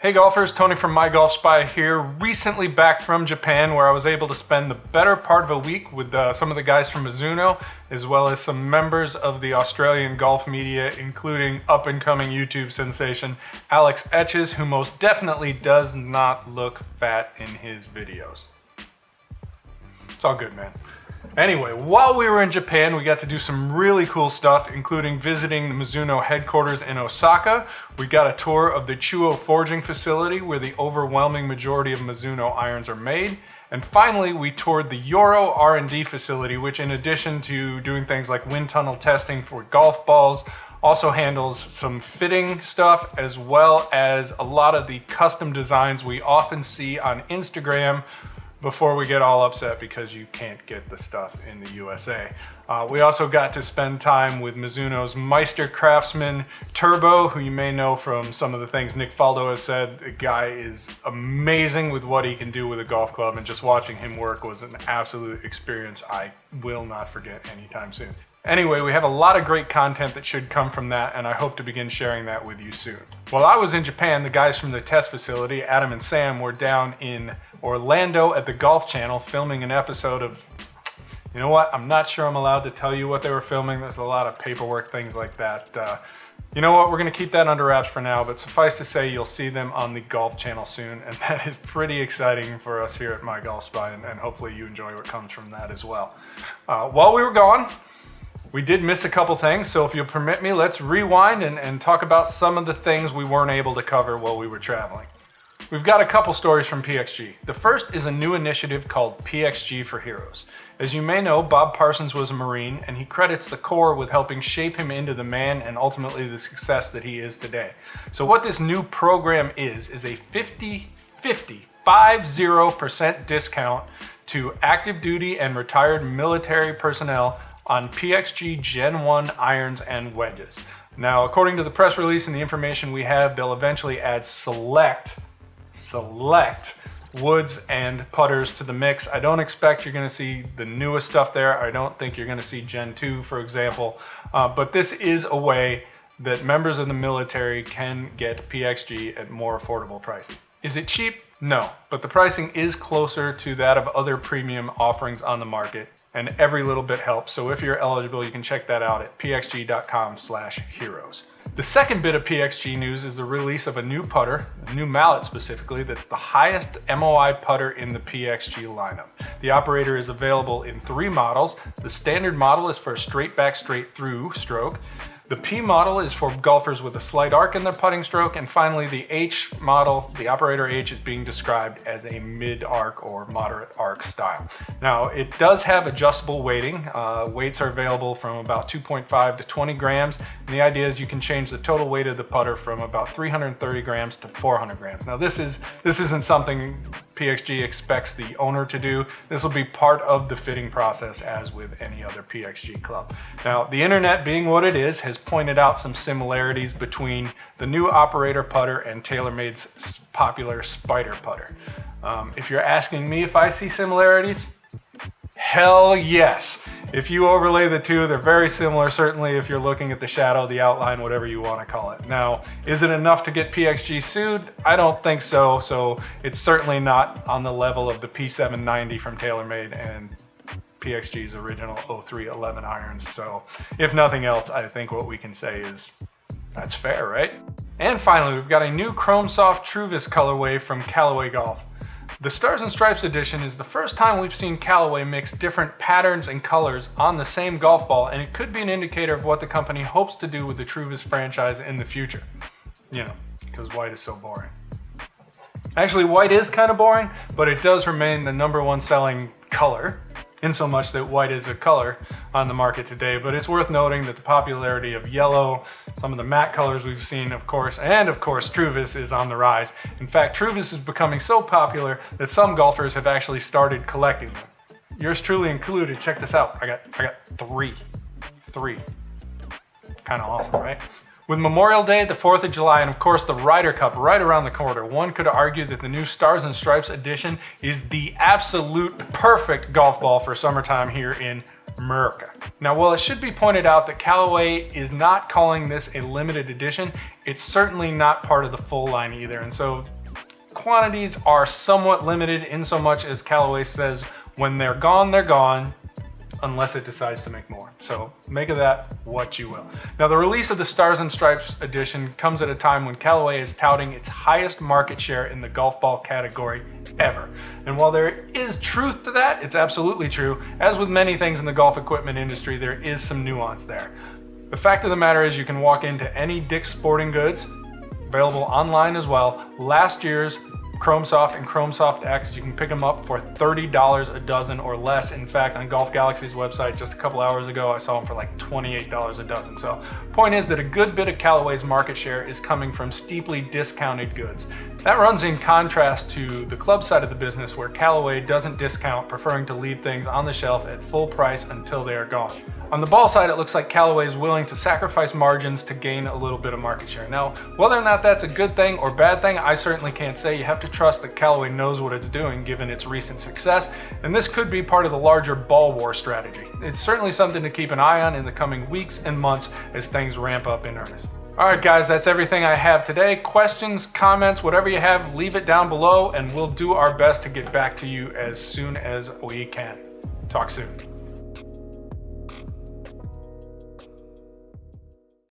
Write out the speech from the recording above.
Hey golfers, Tony from mygolfspy here, recently back from Japan where I was able to spend the better part of a week with some of the guys from Mizuno, as well as some members of the Australian golf media, including up-and-coming YouTube sensation Alex Etches, who most definitely does not look fat in his videos. It's all good, man. Anyway, while we were in Japan, we got to do some really cool stuff, including visiting the Mizuno headquarters in Osaka. We got a tour of the Chuo forging facility where the overwhelming majority of Mizuno irons are made. And finally, we toured the Yoro R&D facility, which in addition to doing things like wind tunnel testing for golf balls, also handles some fitting stuff, as well as a lot of the custom designs we often see on Instagram before we get all upset because you can't get the stuff in the USA. We also got to spend time with Mizuno's Meister Craftsman Turbo, who you may know from some of the things Nick Faldo has said. The guy is amazing with what he can do with a golf club, and just watching him work was an absolute experience I will not forget anytime soon. Anyway, we have a lot of great content that should come from that, and I hope to begin sharing that with you soon. While I was in Japan, the guys from the test facility, Adam and Sam, were down in Orlando at the Golf Channel filming an episode of, you know what, I'm not sure I'm allowed to tell you what they were filming. There's a lot of paperwork, things like that. You know what, we're gonna keep that under wraps for now, but suffice to say you'll see them on the Golf Channel soon, and that is pretty exciting for us here at mygolfspy, and hopefully you enjoy what comes from that as well. While we were gone, we did miss a couple things, so if you'll permit me, let's rewind and talk about some of the things we weren't able to cover while we were traveling. We've got a couple stories from PXG. The first is a new initiative called PXG for Heroes. As you may know, Bob Parsons was a Marine, and he credits the Corps with helping shape him into the man and ultimately the success that he is today. So what this new program is a 50% discount to active duty and retired military personnel on PXG Gen 1 irons and wedges. Now, according to the press release and the information we have, they'll eventually add select woods and putters to the mix. I don't expect you're gonna see the newest stuff there. I don't think you're gonna see Gen 2, for example, but this is a way that members of the military can get PXG at more affordable prices. Is it cheap? No, but the pricing is closer to that of other premium offerings on the market, and every little bit helps. So if you're eligible, you can check that out at pxg.com/heroes. The second bit of PXG news is the release of a new putter, a new mallet specifically, that's the highest MOI putter in the PXG lineup. The operator is available in 3 models. The standard model is for a straight back, straight through stroke. The P model is for golfers with a slight arc in their putting stroke, and finally the H model, the operator H, is being described as a mid-arc or moderate arc style. Now, it does have adjustable weighting. Weights are available from about 2.5 to 20 grams, and the idea is you can change the total weight of the putter from about 330 grams to 400 grams. Now, this isn't something PXG expects the owner to do. This will be part of the fitting process as with any other PXG club. Now, the internet, being what it is, has pointed out some similarities between the new operator putter and Taylormade's popular Spider putter. If you're asking me if I see similarities, hell yes. If you overlay the two, they're very similar, certainly if you're looking at the shadow, the outline, whatever you want to call it. Now, is it enough to get PXG sued? I don't think so. So it's certainly not on the level of the P790 from Taylormade and PXG's original 0311 irons. So if nothing else, I think what we can say is that's fair, right? And finally, we've got a new Chrome Soft Truvis colorway from Callaway Golf. The Stars and Stripes edition is the first time we've seen Callaway mix different patterns and colors on the same golf ball, and it could be an indicator of what the company hopes to do with the Truvis franchise in the future. You know, because white is so boring. Actually, white is kind of boring, but it does remain the #1 selling color, in so much that white is a color on the market today. But it's worth noting that the popularity of yellow, some of the matte colors we've seen, of course, and of course Truvis is on the rise. In fact, Truvis is becoming so popular that some golfers have actually started collecting them. Yours truly included. Check this out. I got 3. Kind of awesome, right? With Memorial Day, the 4th of July, and of course the Ryder Cup right around the corner, one could argue that the new Stars and Stripes edition is the absolute perfect golf ball for summertime here in America. Now, while it should be pointed out that Callaway is not calling this a limited edition, it's certainly not part of the full line either. And so quantities are somewhat limited in so much as Callaway says, when they're gone, unless it decides to make more. So make of that what you will. Now, the release of the Stars and Stripes edition comes at a time when Callaway is touting its highest market share in the golf ball category ever. And while there is truth to that, it's absolutely true, as with many things in the golf equipment industry, there is some nuance there. The fact of the matter is you can walk into any Dick's Sporting Goods, available online as well, last year's Chrome Soft and Chrome Soft X, you can pick them up for $30 a dozen or less. In fact, on Golf Galaxy's website just a couple hours ago, I saw them for like $28 a dozen. So point is that a good bit of Callaway's market share is coming from steeply discounted goods. That runs in contrast to the club side of the business, where Callaway doesn't discount, preferring to leave things on the shelf at full price until they are gone. On the ball side, it looks like Callaway is willing to sacrifice margins to gain a little bit of market share. Now, whether or not that's a good thing or bad thing, I certainly can't say. You have to trust that Callaway knows what it's doing given its recent success, and this could be part of the larger ball war strategy. It's certainly something to keep an eye on in the coming weeks and months as things ramp up in earnest. All right, guys, that's everything I have today. Questions, comments, whatever you have, leave it down below, and we'll do our best to get back to you as soon as we can. Talk soon.